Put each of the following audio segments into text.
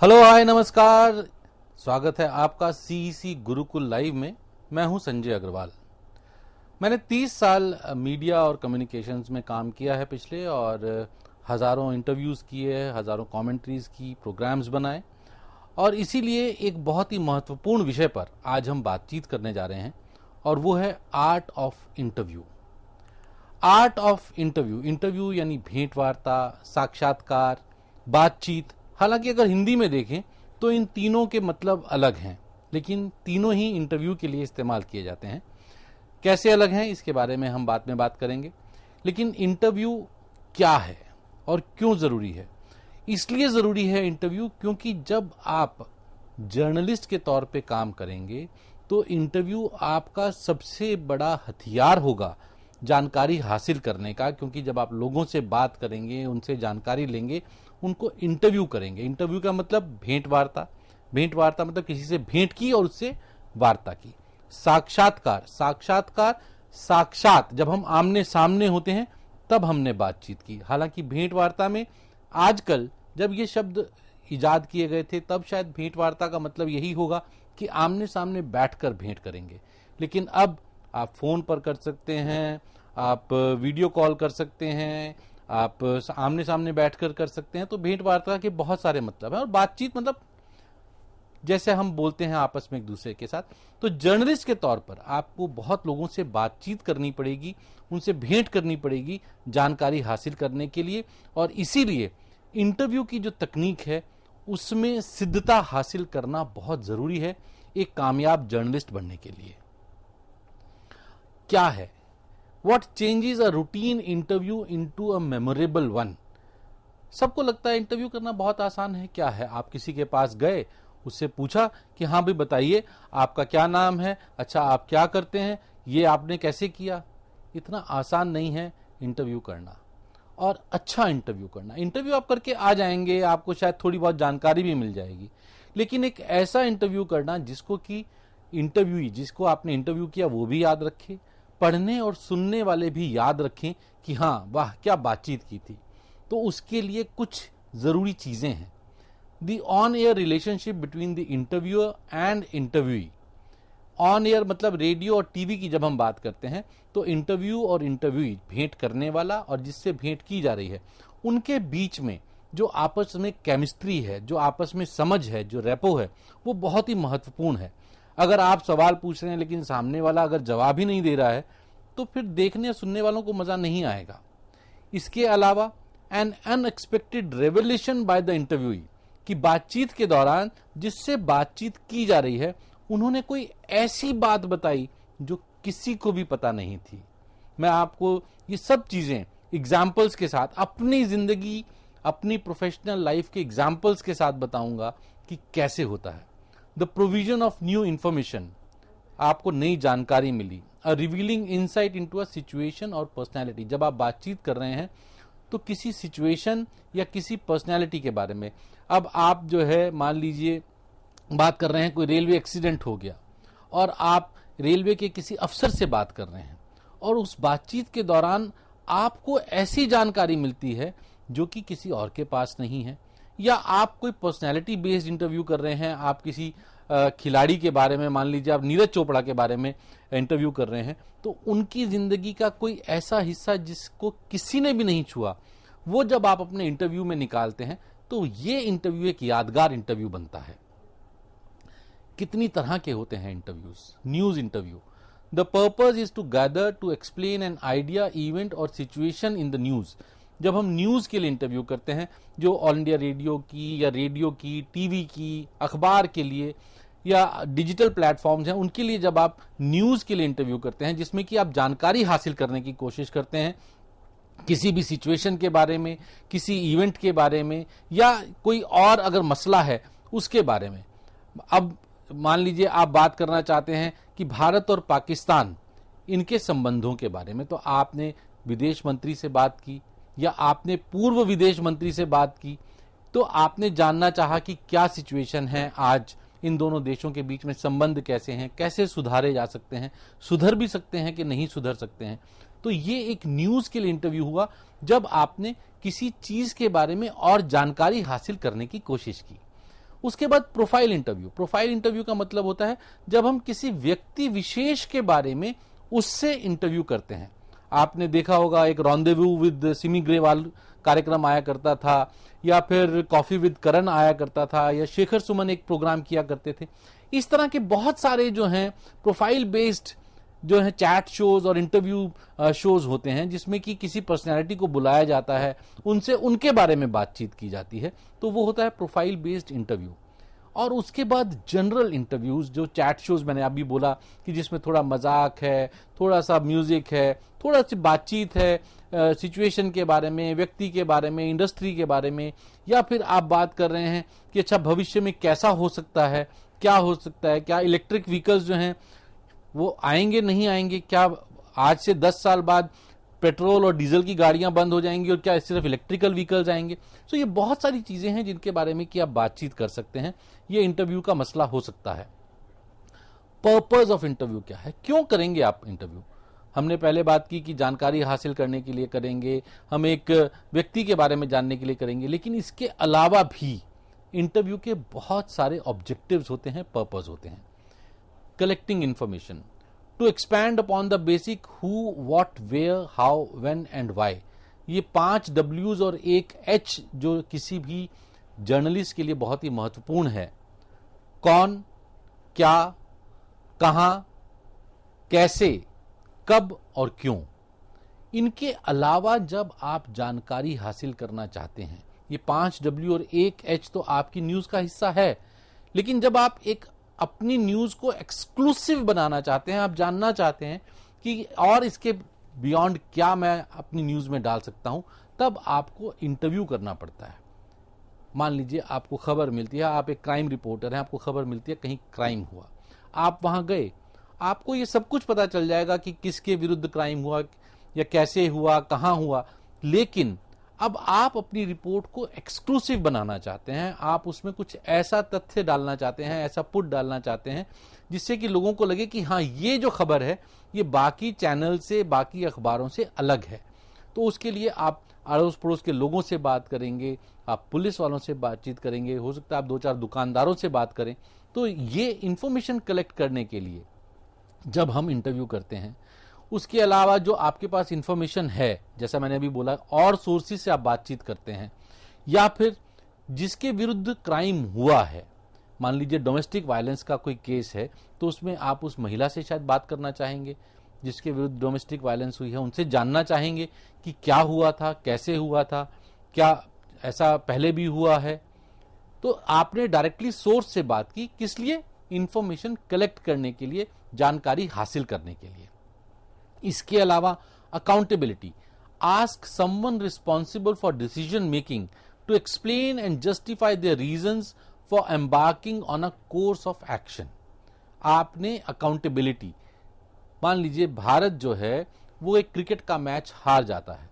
Hello hi नमस्कार। स्वागत है आपका सीईसी गुरुकुल लाइव में। मैं हूं संजय अग्रवाल। मैंने 30 साल मीडिया और कम्युनिकेशंस में काम किया है पिछले, और हज़ारों इंटरव्यूज़ किए, हज़ारों कमेंट्रीज़ की, प्रोग्राम्स बनाए, और इसीलिए एक बहुत ही महत्वपूर्ण विषय पर आज हम बातचीत करने जा रहे हैं, और वो है art of interview. Art of interview, interview यानी भेंट वार्ता, साक्षात्कार, बातचीत। हालांकि अगर हिंदी में देखें तो इन तीनों के मतलब अलग हैं, लेकिन तीनों ही इंटरव्यू के लिए इस्तेमाल किए जाते हैं। कैसे अलग हैं इसके बारे में हम बाद में बात करेंगे। लेकिन इंटरव्यू क्या है और क्यों ज़रूरी है? इसलिए ज़रूरी है इंटरव्यू क्योंकि जब आप जर्नलिस्ट के तौर पे काम करेंगे तो इंटरव्यू आपका सबसे बड़ा हथियार होगा जानकारी हासिल करने का। क्योंकि जब आप लोगों से बात करेंगे, उनसे जानकारी लेंगे, उनको इंटरव्यू करेंगे। इंटरव्यू का मतलब भेंट वार्ता, भेंट वार्ता मतलब किसी से भेंट की और उससे वार्ता की। साक्षात्कार, साक्षात्कार साक्षात जब हम आमने सामने होते हैं तब हमने बातचीत की। हालांकि भेंट वार्ता में आजकल जब ये शब्द इजाद किए गए थे तब शायद भेंट वार्ता का मतलब यही होगा कि आमने सामने बैठकर भेंट करेंगे। लेकिन अब आप फोन पर कर सकते हैं, आप वीडियो कॉल कर सकते हैं, आप आमने सामने बैठकर कर सकते हैं। तो भेंट वार्ता के बहुत सारे मतलब हैं। और बातचीत मतलब जैसे हम बोलते हैं आपस में एक दूसरे के साथ। तो जर्नलिस्ट के तौर पर आपको बहुत लोगों से बातचीत करनी पड़ेगी, उनसे भेंट करनी पड़ेगी जानकारी हासिल करने के लिए। और इसीलिए इंटरव्यू की जो तकनीक है उसमें सिद्धता हासिल करना बहुत ज़रूरी है एक कामयाब जर्नलिस्ट बनने के लिए। क्या है? What changes a routine interview into a memorable one? सबको लगता है इंटरव्यू करना बहुत आसान है। क्या है, आप किसी के पास गए, उससे पूछा कि हाँ भाई बताइए आपका क्या नाम है, अच्छा आप क्या करते हैं, ये आपने कैसे किया। इतना आसान नहीं है इंटरव्यू करना, और अच्छा इंटरव्यू करना। इंटरव्यू आप करके आ जाएंगे, आपको शायद थोड़ी बहुत जानकारी भी मिल जाएगी, लेकिन एक ऐसा इंटरव्यू करना जिसको कि इंटरव्यूई, जिसको आपने इंटरव्यू किया वो भी याद रखे, पढ़ने और सुनने वाले भी याद रखें कि हाँ वाह क्या बातचीत की थी। तो उसके लिए कुछ ज़रूरी चीज़ें हैं। The on air relationship between the interviewer and interviewee. On air मतलब रेडियो और टीवी की जब हम बात करते हैं तो इंटरव्यू और इंटरव्यूई, भेंट करने वाला और जिससे भेंट की जा रही है, उनके बीच में जो आपस में केमिस्ट्री है, जो आपस में समझ है, जो रेपो है, वो बहुत ही महत्वपूर्ण है। अगर आप सवाल पूछ रहे हैं लेकिन सामने वाला अगर जवाब ही नहीं दे रहा है तो फिर देखने सुनने वालों को मजा नहीं आएगा। इसके अलावा N unexpected revelation by the interviewee, कि बातचीत के दौरान जिससे बातचीत की जा रही है उन्होंने कोई ऐसी बात बताई जो किसी को भी पता नहीं थी। मैं आपको ये सब चीजें एग्जाम्पल्स के साथ, अपनी जिंदगी, अपनी प्रोफेशनल लाइफ के एग्जाम्पल्स के साथ बताऊंगा कि कैसे होता है। The provision of new information, आपको नई जानकारी मिली। A revealing insight into a situation और पर्सनैलिटी, जब आप बातचीत कर रहे हैं तो किसी सिचुएशन या किसी पर्सनैलिटी के बारे में। अब आप जो है मान लीजिए बात कर रहे हैं, कोई रेलवे एक्सीडेंट हो गया और आप रेलवे के किसी अफसर से बात कर रहे हैं, और उस बातचीत के दौरान आपको ऐसी जानकारी मिलती है जो कि किसी और के पास नहीं है। या आप कोई पर्सनैलिटी बेस्ड इंटरव्यू कर रहे हैं, आप किसी खिलाड़ी के बारे में, मान लीजिए आप नीरज चोपड़ा के बारे में इंटरव्यू कर रहे हैं, तो उनकी जिंदगी का कोई ऐसा हिस्सा जिसको किसी ने भी नहीं छुआ, वो जब आप अपने इंटरव्यू में निकालते हैं तो ये इंटरव्यू एक यादगार इंटरव्यू बनता है। कितनी तरह के होते हैं interviews? News interview, the purpose is to gather to explain an idea, event और सिचुएशन इन द न्यूज। जब हम न्यूज के लिए इंटरव्यू करते हैं, जो ऑल इंडिया रेडियो की या रेडियो की, टीवी की, अखबार के लिए या डिजिटल प्लेटफॉर्म्स हैं, उनके लिए जब आप न्यूज के लिए इंटरव्यू करते हैं जिसमें कि आप जानकारी हासिल करने की कोशिश करते हैं किसी भी सिचुएशन के बारे में, किसी इवेंट के बारे में, या कोई और अगर मसला है उसके बारे में। अब मान लीजिए आप बात करना चाहते हैं कि भारत और पाकिस्तान, इनके संबंधों के बारे में, तो आपने विदेश मंत्री से बात की या आपने पूर्व विदेश मंत्री से बात की, तो आपने जानना चाहा कि क्या सिचुएशन है आज, इन दोनों देशों के बीच में संबंध कैसे हैं, कैसे सुधारे जा सकते हैं, सुधर भी सकते हैं कि नहीं सुधर सकते हैं। तो ये एक न्यूज के लिए इंटरव्यू हुआ जब आपने किसी चीज के बारे में और जानकारी हासिल करने की कोशिश की। उसके बाद प्रोफाइल इंटरव्यू। प्रोफाइल इंटरव्यू का मतलब होता है जब हम किसी व्यक्ति विशेष के बारे में उससे इंटरव्यू करते हैं। आपने देखा होगा एक रॉन्डेवू विद सिमी ग्रेवाल कार्यक्रम आया करता था, या फिर कॉफी विद करण आया करता था, या शेखर सुमन एक प्रोग्राम किया करते थे। इस तरह के बहुत सारे जो हैं प्रोफाइल बेस्ड जो है चैट शोज और इंटरव्यू शोज होते हैं, जिसमें कि किसी पर्सनैलिटी को बुलाया जाता है, उनसे उनके बारे में बातचीत की जाती है, तो वो होता है प्रोफाइल बेस्ड इंटरव्यू। और उसके बाद जनरल इंटरव्यूज, जो चैट शोज मैंने अभी बोला कि जिसमें थोड़ा मजाक है, थोड़ा सा म्यूजिक है, थोड़ा सी बातचीत है सिचुएशन के बारे में, व्यक्ति के बारे में, इंडस्ट्री के बारे में, या फिर आप बात कर रहे हैं कि अच्छा भविष्य में कैसा हो सकता है, क्या हो सकता है, क्या इलेक्ट्रिक व्हीकल्स जो हैं वो आएंगे नहीं आएंगे, क्या आज से 10 साल बाद पेट्रोल और डीजल की गाड़ियां बंद हो जाएंगी और क्या सिर्फ इलेक्ट्रिकल व्हीकल्स आएंगे। तो ये बहुत सारी चीजें हैं जिनके बारे में कि आप बातचीत कर सकते हैं। ये इंटरव्यू का मसला हो सकता है। पर्पस ऑफ इंटरव्यू क्या है, क्यों करेंगे आप इंटरव्यू? हमने पहले बात की कि जानकारी हासिल करने के लिए करेंगे, हम एक व्यक्ति के बारे में जानने के लिए करेंगे, लेकिन इसके अलावा भी इंटरव्यू के बहुत सारे ऑब्जेक्टिव्स होते हैं, पर्पस होते हैं। Collecting information to expand upon the basic who, what, where, how, when and why. ये 5 W's और एक H जो किसी भी जर्नलिस्ट के लिए बहुत ही महत्वपूर्ण है। कौन, क्या, कहां, कैसे, कब और क्यों। इनके अलावा जब आप जानकारी हासिल करना चाहते हैं, ये 5 W और एक H तो आपकी न्यूज का हिस्सा है, लेकिन जब आप एक अपनी न्यूज को एक्सक्लूसिव बनाना चाहते हैं, आप जानना चाहते हैं कि और इसके बियॉन्ड क्या मैं अपनी न्यूज में डाल सकता हूं, तब आपको इंटरव्यू करना पड़ता है। मान लीजिए आपको खबर मिलती है, आप एक क्राइम रिपोर्टर हैं, आपको खबर मिलती है कहीं क्राइम हुआ, आप वहां गए, आपको ये सब कुछ पता चल जाएगा कि किसके विरुद्ध क्राइम हुआ या कैसे हुआ, कहां हुआ, लेकिन अब आप अपनी रिपोर्ट को एक्सक्लूसिव बनाना चाहते हैं। आप उसमें कुछ ऐसा तथ्य डालना चाहते हैं, ऐसा पुट डालना चाहते हैं जिससे कि लोगों को लगे कि हाँ, ये जो खबर है ये बाकी चैनल से, बाकी अखबारों से अलग है। तो उसके लिए आप अड़ोस पड़ोस के लोगों से बात करेंगे, आप पुलिस वालों से बातचीत करेंगे, हो सकता है आप 2-4 दुकानदारों से बात करें। तो ये इंफॉर्मेशन कलेक्ट करने के लिए जब हम इंटरव्यू करते हैं, उसके अलावा जो आपके पास इंफॉर्मेशन है, जैसा मैंने अभी बोला, और सोर्सेज से आप बातचीत करते हैं, या फिर जिसके विरुद्ध क्राइम हुआ है, मान लीजिए डोमेस्टिक वायलेंस का कोई केस है, तो उसमें आप उस महिला से शायद बात करना चाहेंगे जिसके विरुद्ध डोमेस्टिक वायलेंस हुई है, उनसे जानना चाहेंगे कि क्या हुआ था, कैसे हुआ था, क्या ऐसा पहले भी हुआ है। तो आपने डायरेक्टली सोर्स से बात की, किस लिए? इंफॉर्मेशन कलेक्ट करने के लिए, जानकारी हासिल करने के लिए। इसके अलावा accountability, ask someone responsible for decision making to explain and justify their reasons for embarking on a course of action. आपने अकाउंटेबिलिटी, मान लीजिए भारत जो है वो एक क्रिकेट का मैच हार जाता है,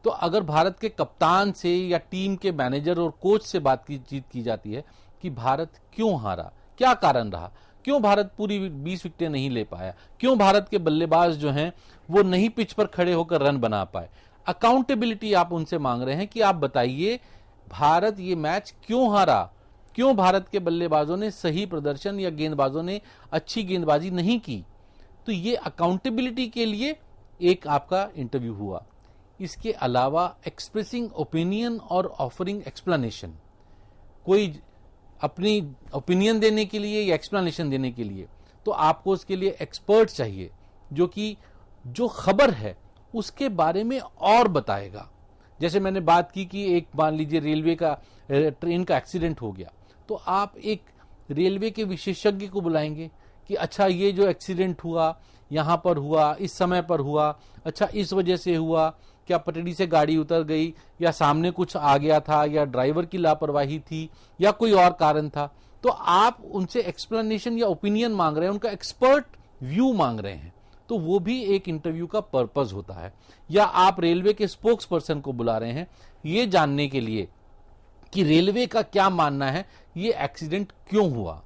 तो अगर भारत के कप्तान से या टीम के मैनेजर और कोच से बातचीत की जाती है कि भारत क्यों हारा, क्या कारण रहा, क्यों भारत पूरी 20 विकेटें नहीं ले पाया, क्यों भारत के बल्लेबाज जो हैं वो नहीं पिच पर खड़े होकर रन बना पाए। अकाउंटेबिलिटी आप उनसे मांग रहे हैं कि आप बताइए भारत ये मैच क्यों हारा, क्यों भारत के बल्लेबाजों ने सही प्रदर्शन या गेंदबाजों ने अच्छी गेंदबाजी नहीं की। तो ये अकाउंटेबिलिटी के लिए एक आपका इंटरव्यू हुआ। इसके अलावा एक्सप्रेसिंग ओपिनियन और ऑफरिंग एक्सप्लेनेशन, कोई अपनी ओपिनियन देने के लिए या एक्सप्लेनेशन देने के लिए, तो आपको उसके लिए एक्सपर्ट चाहिए जो कि जो खबर है उसके बारे में और बताएगा। जैसे मैंने बात की कि एक मान लीजिए रेलवे का ट्रेन का एक्सीडेंट हो गया, तो आप एक रेलवे के विशेषज्ञ को बुलाएंगे कि अच्छा ये जो एक्सीडेंट हुआ यहां पर हुआ, इस समय पर हुआ, अच्छा इस वजह से हुआ, क्या पटरी से गाड़ी उतर गई, या सामने कुछ आ गया था, या ड्राइवर की लापरवाही थी, या कोई और कारण था। तो आप उनसे एक्सप्लेनेशन या ओपिनियन मांग रहे हैं, उनका एक्सपर्ट व्यू मांग रहे हैं, तो वो भी एक इंटरव्यू का पर्पस होता है। या आप रेलवे के स्पोक्स पर्सन को बुला रहे हैं ये जानने के लिए कि रेलवे का क्या मानना है, ये एक्सीडेंट क्यों हुआ,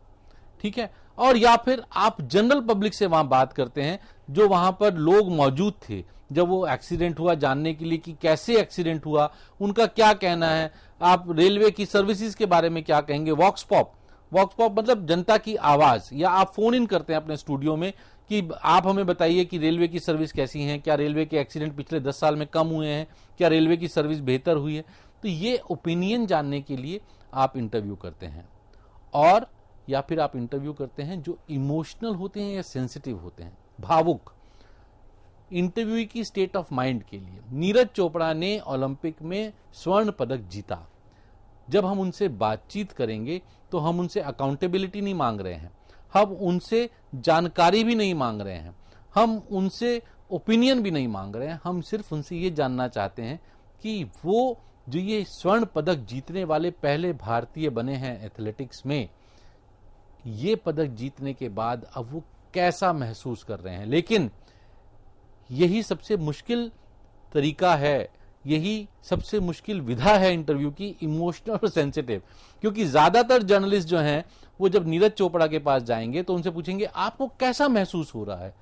ठीक है। और या फिर आप जनरल पब्लिक से वहां बात करते हैं, जो वहां पर लोग मौजूद थे जब वो एक्सीडेंट हुआ, जानने के लिए कि कैसे एक्सीडेंट हुआ, उनका क्या कहना है, आप रेलवे की सर्विसेज के बारे में क्या कहेंगे? वॉक्स पॉप, वॉक्स पॉप मतलब जनता की आवाज, या आप फोन इन करते हैं अपने स्टूडियो में कि आप हमें बताइए कि रेलवे की सर्विस कैसी है, क्या रेलवे के एक्सीडेंट पिछले 10 साल में कम हुए हैं, क्या रेलवे की सर्विस बेहतर हुई है। तो ये ओपिनियन जानने के लिए आप इंटरव्यू करते हैं। और या फिर आप इंटरव्यू करते हैं जो इमोशनल होते हैं या सेंसिटिव होते हैं, भावुक। इंटरव्यू की स्टेट ऑफ माइंड के लिए नीरज चोपड़ा ने ओलंपिक में स्वर्ण पदक जीता। जब हम उनसे बातचीत करेंगे तो हम उनसे अकाउंटेबिलिटी नहीं मांग रहे हैं, हम उनसे जानकारी भी नहीं मांग रहे हैं, हम उनसे ओपिनियन भी नहीं मांग रहे हैं। हम सिर्फ उनसे ये जानना चाहते हैं कि वो जो ये स्वर्ण पदक जीतने वाले पहले भारतीय बने हैं एथलेटिक्स में, ये पदक जीतने के बाद अब वो कैसा महसूस कर रहे हैं। लेकिन यही सबसे मुश्किल तरीका है, यही सबसे मुश्किल विधा है इंटरव्यू की, इमोशनल और सेंसिटिव। क्योंकि ज्यादातर जर्नलिस्ट जो हैं वो जब नीरज चोपड़ा के पास जाएंगे तो उनसे पूछेंगे आपको कैसा महसूस हो रहा है।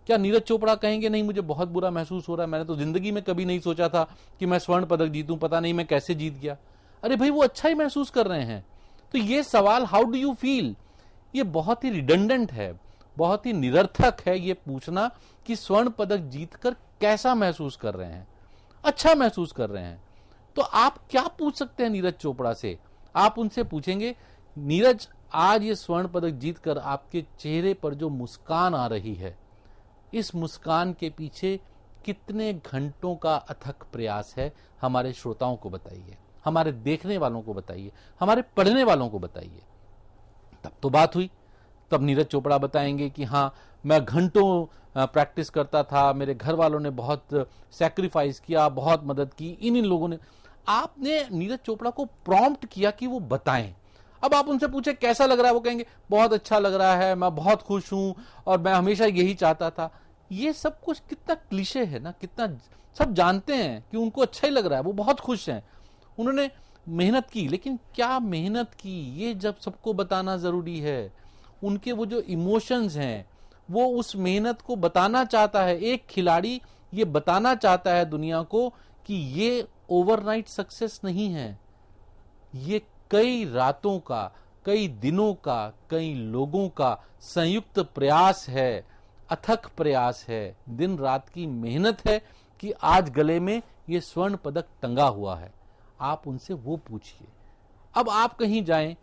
क्या नीरज चोपड़ा कहेंगे नहीं मुझे बहुत बुरा महसूस हो रहा है, मैंने तो जिंदगी में कभी नहीं सोचा था कि मैं स्वर्ण पदक जीतूं, पता नहीं मैं कैसे जीत गया। अरे भाई वो अच्छा ही महसूस कर रहे हैं। तो ये सवाल हाउ डू यू फील, ये बहुत ही रिडंडेंट है, बहुत ही निरर्थक है ये पूछना कि स्वर्ण पदक जीतकर कैसा महसूस कर रहे हैं। अच्छा महसूस कर रहे हैं तो आप क्या पूछ सकते हैं नीरज चोपड़ा से? आप उनसे पूछेंगे नीरज आज ये स्वर्ण पदक जीतकर आपके चेहरे पर जो मुस्कान आ रही है, इस मुस्कान के पीछे कितने घंटों का अथक प्रयास है, हमारे श्रोताओं को बताइए, हमारे देखने वालों को बताइए, हमारे पढ़ने वालों को बताइए। तब तो बात हुई। तब नीरज चोपड़ा बताएंगे कि हाँ मैं घंटों प्रैक्टिस करता था, मेरे घर वालों ने बहुत सैक्रिफाइस किया, बहुत मदद की, इन लोगों ने। आपने नीरज चोपड़ा को प्रॉम्प्ट किया कि वो बताएं। अब आप उनसे पूछे कैसा लग रहा है, वो कहेंगे बहुत अच्छा लग रहा है, मैं बहुत खुश हूं और मैं हमेशा यही चाहता था। ये सब कुछ कितना क्लीशे है ना, कितना सब जानते हैं कि उनको अच्छा ही लग रहा है, वो बहुत खुश हैं, उन्होंने मेहनत की। लेकिन क्या मेहनत की ये जब सबको बताना जरूरी है? उनके वो जो इमोशंस हैं वो उस मेहनत को बताना चाहता है। एक खिलाड़ी ये बताना चाहता है दुनिया को कि ये ओवरनाइट सक्सेस नहीं है, ये कई रातों का, कई दिनों का, कई लोगों का संयुक्त प्रयास है, अथक प्रयास है, दिन रात की मेहनत है कि आज गले में ये स्वर्ण पदक टंगा हुआ है। आप उनसे वो पूछिए। अब आप कहीं जाएं,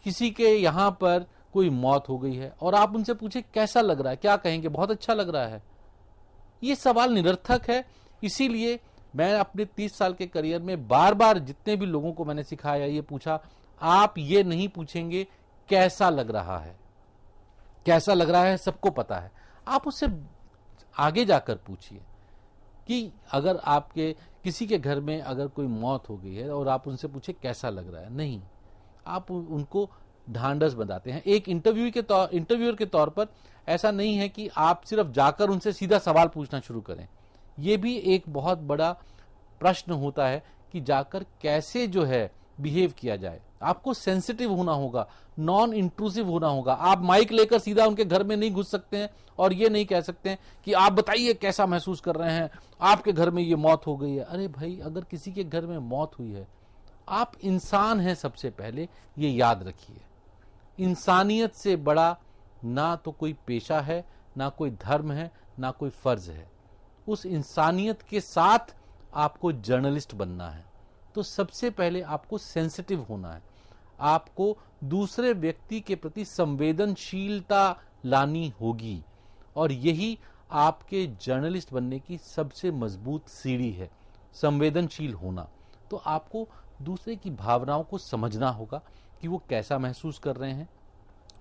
किसी के यहां पर कोई मौत हो गई है और आप उनसे पूछे कैसा लग रहा है, क्या कहेंगे? बहुत अच्छा लग रहा है। ये सवाल निरर्थक है। इसीलिए मैं अपने 30 साल के करियर में बार बार जितने भी लोगों को मैंने सिखाया, ये पूछा, आप ये नहीं पूछेंगे कैसा लग रहा है। कैसा लग रहा है सबको पता है, आप उससे आगे जाकर पूछिए कि अगर आपके किसी के घर में अगर कोई मौत हो गई है और आप उनसे पूछे कैसा लग रहा है, नहीं, आप उनको ढांढस बताते हैं। एक इंटरव्यूअर के तौर पर ऐसा नहीं है कि आप सिर्फ जाकर उनसे सीधा सवाल पूछना शुरू करें। यह भी एक बहुत बड़ा प्रश्न होता है कि जाकर कैसे जो है बिहेव किया जाए। आपको सेंसिटिव होना होगा, नॉन इंट्रूसिव होना होगा। आप माइक लेकर सीधा उनके घर में नहीं घुस सकते हैं और ये नहीं कह सकते हैं कि आप बताइए कैसा महसूस कर रहे हैं, आपके घर में ये मौत हो गई है। अरे भाई, अगर किसी के घर में मौत हुई है, आप इंसान हैं, सबसे पहले ये याद रखिए। इंसानियत से बड़ा ना तो कोई पेशा है, ना कोई धर्म है, ना कोई फर्ज है। उस इंसानियत के साथ आपको जर्नलिस्ट बनना है। तो सबसे पहले आपको सेंसिटिव होना है, आपको दूसरे व्यक्ति के प्रति संवेदनशीलता लानी होगी, और यही आपके जर्नलिस्ट बनने की सबसे मजबूत सीढ़ी है, संवेदनशील होना। तो आपको दूसरे की भावनाओं को समझना होगा कि वो कैसा महसूस कर रहे हैं।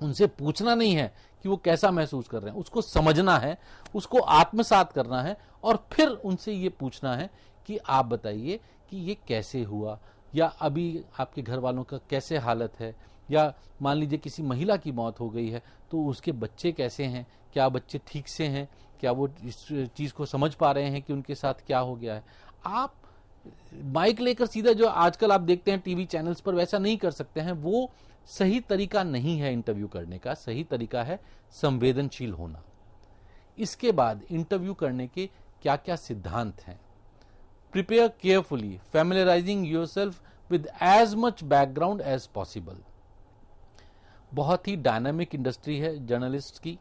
उनसे पूछना नहीं है कि वो कैसा महसूस कर रहे हैं, उसको समझना है, उसको आत्मसात करना है, और फिर उनसे ये पूछना है कि आप बताइए कि ये कैसे हुआ, या अभी आपके घर वालों का कैसे हालत है, या मान लीजिए किसी महिला की मौत हो गई है तो उसके बच्चे कैसे हैं, क्या बच्चे ठीक से हैं, क्या वो इस चीज़ को समझ पा रहे हैं कि उनके साथ क्या हो गया है। आप माइक लेकर सीधा जो आजकल आप देखते हैं टीवी चैनल्स पर, वैसा नहीं कर सकते हैं। वो सही तरीका नहीं है इंटरव्यू करने का। सही तरीका है संवेदनशील होना। इसके बाद इंटरव्यू करने के क्या क्या सिद्धांत हैं? Prepare carefully, familiarising yourself with as much background as possible। बहुत ही डायनामिक इंडस्ट्री है जर्नलिस्ट की,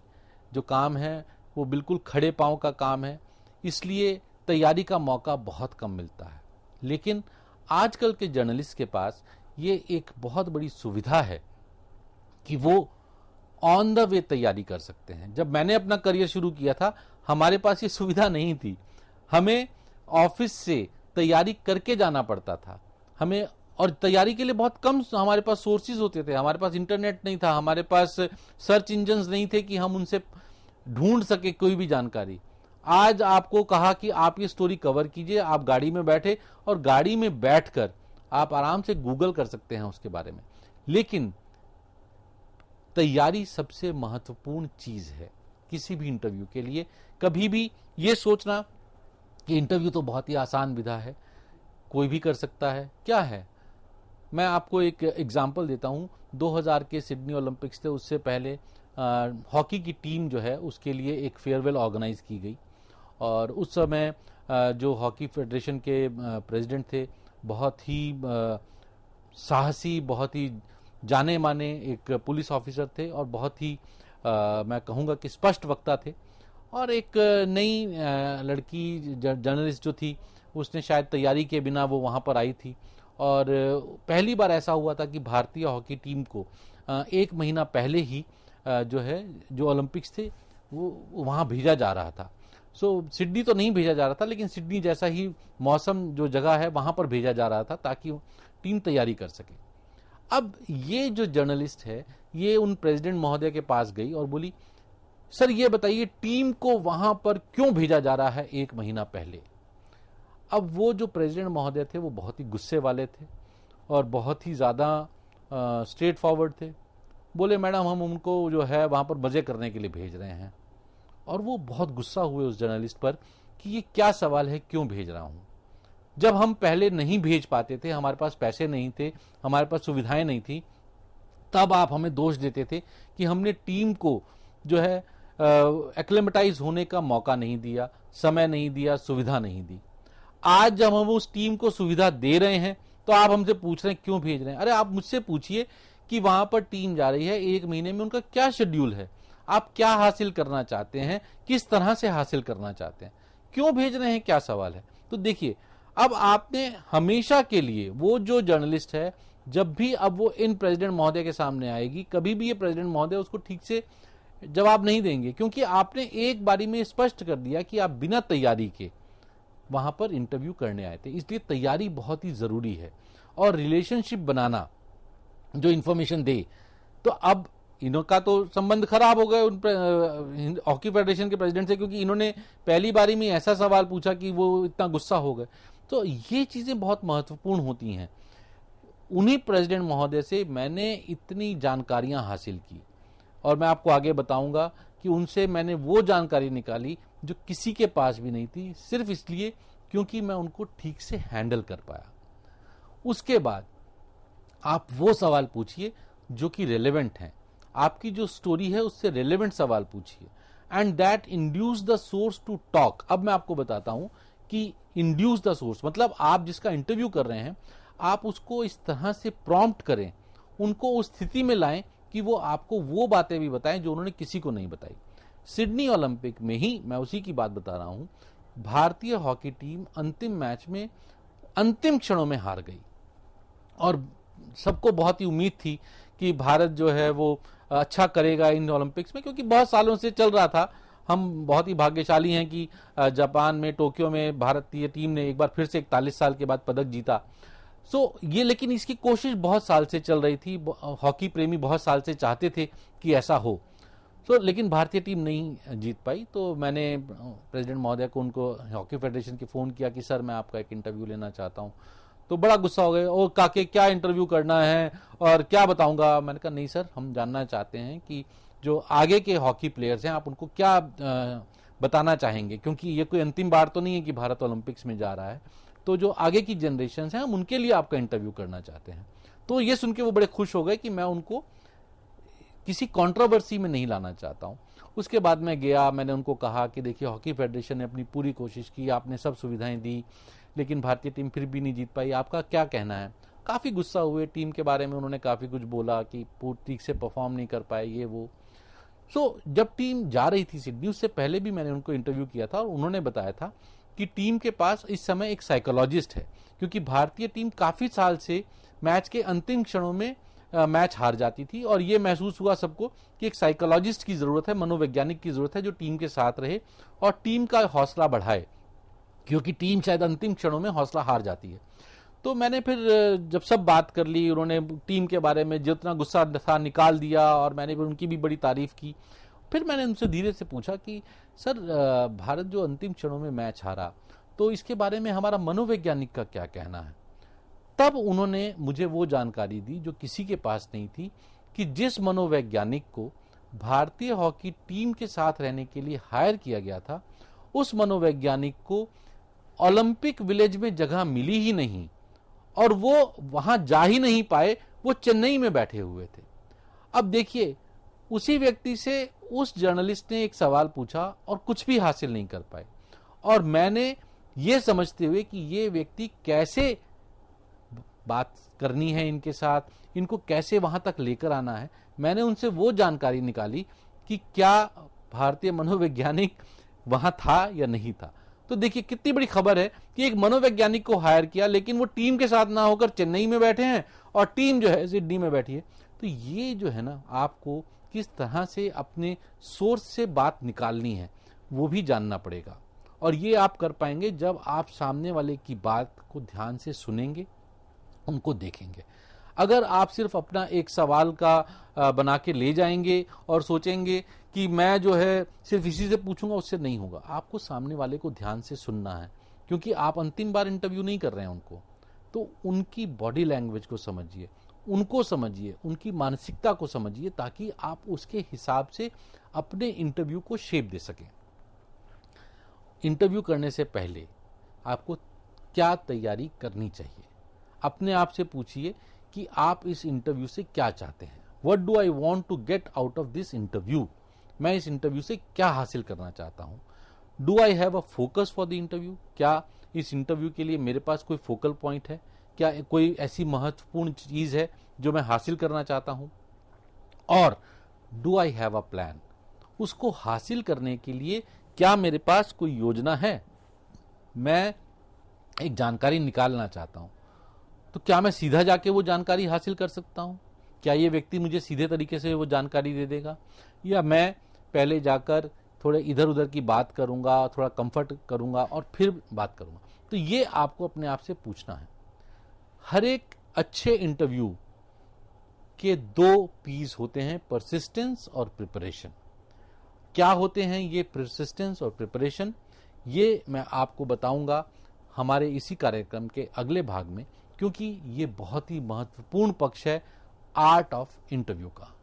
जो काम है वो बिल्कुल खड़े पांव का काम है, इसलिए तैयारी का मौका बहुत कम मिलता है। लेकिन आजकल के जर्नलिस्ट के पास ये एक बहुत बड़ी सुविधा है कि वो ऑन द वे तैयारी कर सकते हैं। जब मैंने अपना करियर शुरू किया था, हमारे पास ये सुविधा नहीं थी। हमें ऑफिस से तैयारी करके जाना पड़ता था, हमें, और तैयारी के लिए बहुत कम हमारे पास सोर्सेज होते थे। हमारे पास इंटरनेट नहीं था, हमारे पास सर्च इंजन्स नहीं थे कि हम उनसे ढूंढ सके कोई भी जानकारी। आज आपको कहा कि आप ये स्टोरी कवर कीजिए, आप गाड़ी में बैठे और गाड़ी में बैठकर आप आराम से गूगल कर सकते हैं उसके बारे में। लेकिन तैयारी सबसे महत्वपूर्ण चीज है किसी भी इंटरव्यू के लिए। कभी भी ये सोचना कि इंटरव्यू तो बहुत ही आसान विधा है, कोई भी कर सकता है, क्या है। मैं आपको एक एग्जाम्पल देता हूं। 2000 के सिडनी ओलंपिक्स थे, उससे पहले हॉकी की टीम जो है उसके लिए एक फेयरवेल ऑर्गेनाइज की गई, और उस समय जो हॉकी फेडरेशन के प्रेसिडेंट थे, बहुत ही साहसी, बहुत ही जाने माने एक पुलिस ऑफिसर थे, और बहुत ही मैं कहूँगा कि स्पष्ट वक्ता थे। और एक नई लड़की जर्नलिस्ट जो थी, उसने शायद तैयारी के बिना वो वहाँ पर आई थी, और पहली बार ऐसा हुआ था कि भारतीय हॉकी टीम को 1 महीना पहले ही जो ओलंपिक्स थे वो वहाँ भेजा जा रहा था। सिडनी तो नहीं भेजा जा रहा था, लेकिन सिडनी जैसा ही मौसम जो जगह है वहाँ पर भेजा जा रहा था ताकि टीम तैयारी कर सके। अब ये जो जर्नलिस्ट है, ये उन प्रेसिडेंट महोदय के पास गई और बोली, सर ये बताइए टीम को वहां पर क्यों भेजा जा रहा है 1 महीना पहले। अब वो जो प्रेसिडेंट महोदय थे वो बहुत ही गुस्से वाले थे और बहुत ही ज़्यादा स्ट्रेट फॉरवर्ड थे। बोले, मैडम हम उनको जो है वहाँ पर मज़े करने के लिए भेज रहे हैं। और वो बहुत गुस्सा हुए उस जर्नलिस्ट पर कि ये क्या सवाल है, क्यों भेज रहा हूँ। जब हम पहले नहीं भेज पाते थे, हमारे पास पैसे नहीं थे, हमारे पास सुविधाएं नहीं थी, तब आप हमें दोष देते थे कि हमने टीम को जो है एक्लेमेटाइज होने का मौका नहीं दिया, समय नहीं दिया, सुविधा नहीं दी। आज जब हम उस टीम को सुविधा दे रहे हैं तो आप हमसे पूछ रहे हैं क्यों भेज रहे हैं। अरे आप मुझसे पूछिए कि वहां पर टीम जा रही है, 1 महीने में उनका क्या शेड्यूल है, आप क्या हासिल करना चाहते हैं, किस तरह से हासिल करना चाहते हैं, क्यों भेज रहे हैं, क्या सवाल है। तो देखिए, अब आपने हमेशा के लिए, वो जो जर्नलिस्ट है, जब भी अब वो इन प्रेसिडेंट महोदय के सामने आएगी, कभी भी ये प्रेसिडेंट महोदय उसको ठीक से जवाब नहीं देंगे, क्योंकि आपने एक बारी में स्पष्ट कर दिया कि आप बिना तैयारी के वहां पर इंटरव्यू करने आए थे। इसलिए तैयारी बहुत ही जरूरी है। और रिलेशनशिप बनाना, जो इंफॉर्मेशन दे, तो अब इनका तो संबंध खराब हो गए उन हॉकी फेडरेशन के प्रेसिडेंट से, क्योंकि इन्होंने पहली बारी में ऐसा सवाल पूछा कि वो इतना गुस्सा हो गए। तो ये चीजें बहुत महत्वपूर्ण होती हैं। उन्हीं प्रेसिडेंट महोदय से मैंने इतनी जानकारियां हासिल की, और मैं आपको आगे बताऊंगा कि उनसे मैंने वो जानकारी निकाली जो किसी के पास भी नहीं थी, सिर्फ इसलिए क्योंकि मैं उनको ठीक से हैंडल कर पाया। उसके बाद आप वो सवाल पूछिए जो कि रेलेवेंट हैं, आपकी जो स्टोरी है उससे रेलेवेंट सवाल पूछिए, and that induce the source to talk. अब मैं आपको बताता हूं कि इंड्यूस द सोर्स मतलब आप जिसका इंटरव्यू कर रहे हैं, आप उसको इस तरह से प्रॉम्प्ट करें, उनको उस स्थिति में लाएं कि वो आपको वो बातें भी बताएं जो उन्होंने किसी को नहीं बताई। सिडनी ओलंपिक में ही मैं उसी की बात बता रहा हूं, भारतीय हॉकी टीम अंतिम मैच में अंतिम क्षणों में हार गई, और सबको बहुत ही उम्मीद थी कि भारत जो है वो अच्छा करेगा इन ओलंपिक्स में, क्योंकि बहुत सालों से चल रहा था। हम बहुत ही भाग्यशाली हैं कि जापान में, टोक्यो में भारतीय टीम ने एक बार फिर से 41 साल के बाद पदक जीता। ये लेकिन इसकी कोशिश बहुत साल से चल रही थी, हॉकी प्रेमी बहुत साल से चाहते थे कि ऐसा हो। लेकिन भारतीय टीम नहीं जीत पाई। तो मैंने प्रेसिडेंट महोदय को, उनको हॉकी फेडरेशन की फ़ोन किया कि सर मैं आपका एक इंटरव्यू लेना चाहता हूँ। तो बड़ा गुस्सा हो गए, ओ काके क्या इंटरव्यू करना है और क्या बताऊंगा। मैंने कहा नहीं सर, हम जानना चाहते हैं कि जो आगे के हॉकी प्लेयर्स हैं आप उनको क्या बताना चाहेंगे, क्योंकि ये कोई अंतिम बार तो नहीं है कि भारत ओलंपिक्स में जा रहा है। तो जो आगे की जनरेशन है हम उनके लिए आपका इंटरव्यू करना चाहते हैं। तो ये सुन के वो बड़े खुश हो गए कि मैं उनको किसी कंट्रोवर्सी में नहीं लाना चाहता हूं। उसके बाद मैं गया, मैंने उनको कहा कि देखिए हॉकी फेडरेशन ने अपनी पूरी कोशिश की, आपने सब सुविधाएं दी, लेकिन भारतीय टीम फिर भी नहीं जीत पाई, आपका क्या कहना है। काफ़ी गुस्सा हुए, टीम के बारे में उन्होंने काफ़ी कुछ बोला कि ठीक से परफॉर्म नहीं कर पाए, ये वो। जब टीम जा रही थी सिडनी, उससे पहले भी मैंने उनको इंटरव्यू किया था और उन्होंने बताया था कि टीम के पास इस समय एक साइकोलॉजिस्ट है, क्योंकि भारतीय टीम काफ़ी साल से मैच के अंतिम क्षणों में मैच हार जाती थी और ये महसूस हुआ सबको कि एक साइकोलॉजिस्ट की ज़रूरत है, मनोवैज्ञानिक की ज़रूरत है जो टीम के साथ रहे और टीम का हौसला बढ़ाए, क्योंकि टीम शायद अंतिम क्षणों में हौसला हार जाती है। तो मैंने फिर जब सब बात कर ली, उन्होंने टीम के बारे में जितना गुस्सा था निकाल दिया और मैंने भी उनकी भी बड़ी तारीफ की। फिर मैंने उनसे धीरे से पूछा कि सर, भारत जो अंतिम क्षणों में मैच हारा, तो इसके बारे में हमारा मनोवैज्ञानिक का क्या कहना है। तब उन्होंने मुझे वो जानकारी दी जो किसी के पास नहीं थी, कि जिस मनोवैज्ञानिक को भारतीय हॉकी टीम के साथ रहने के लिए हायर किया गया था, उस मनोवैज्ञानिक को ओलंपिक विलेज में जगह मिली ही नहीं और वो वहां जा ही नहीं पाए, वो चेन्नई में बैठे हुए थे। अब देखिए, उसी व्यक्ति से उस जर्नलिस्ट ने एक सवाल पूछा और कुछ भी हासिल नहीं कर पाए, और मैंने ये समझते हुए कि ये व्यक्ति कैसे बात करनी है इनके साथ, इनको कैसे वहां तक लेकर आना है, मैंने उनसे वो जानकारी निकाली कि क्या भारतीय मनोवैज्ञानिक वहां था या नहीं था। तो देखिए कितनी बड़ी खबर है कि एक मनोवैज्ञानिक को हायर किया, लेकिन वो टीम के साथ ना होकर चेन्नई में बैठे हैं और टीम जो है सिडनी में बैठी है। तो ये जो है ना, आपको किस तरह से अपने सोर्स से बात निकालनी है वो भी जानना पड़ेगा, और ये आप कर पाएंगे जब आप सामने वाले की बात को ध्यान से सुनेंगे, उनको देखेंगे। अगर आप सिर्फ अपना एक सवाल का बना के ले जाएंगे और सोचेंगे कि मैं जो है सिर्फ इसी से पूछूंगा, उससे नहीं होगा। आपको सामने वाले को ध्यान से सुनना है, क्योंकि आप अंतिम बार इंटरव्यू नहीं कर रहे हैं उनको। तो उनकी बॉडी लैंग्वेज को समझिए, उनको समझिए, उनकी मानसिकता को समझिए, ताकि आप उसके हिसाब से अपने इंटरव्यू को शेप दे सकें। इंटरव्यू करने से पहले आपको क्या तैयारी करनी चाहिए, अपने आप से पूछिए कि आप इस इंटरव्यू से क्या चाहते हैं। What do I want to get out of this interview, मैं इस इंटरव्यू से क्या हासिल करना चाहता हूं। Do I have a focus for the interview, क्या इस इंटरव्यू के लिए मेरे पास कोई फोकल पॉइंट है, क्या कोई ऐसी महत्वपूर्ण चीज है जो मैं हासिल करना चाहता हूं। और do I have a plan, उसको हासिल करने के लिए क्या मेरे पास कोई योजना है। मैं एक जानकारी निकालना चाहता हूं, तो क्या मैं सीधा जाके वो जानकारी हासिल कर सकता हूं, क्या ये व्यक्ति मुझे सीधे तरीके से वो जानकारी दे देगा, या मैं पहले जाकर थोड़े इधर उधर की बात करूंगा, थोड़ा कंफर्ट करूंगा और फिर बात करूंगा। तो ये आपको अपने आप से पूछना है। हर एक अच्छे इंटरव्यू के दो पीस होते हैं, परसिस्टेंस और प्रिपरेशन। क्या होते हैं ये परसिस्टेंस और प्रिपरेशन, ये मैं आपको बताऊंगा हमारे इसी कार्यक्रम के अगले भाग में, क्योंकि ये बहुत ही महत्वपूर्ण पक्ष है आर्ट ऑफ इंटरव्यू का।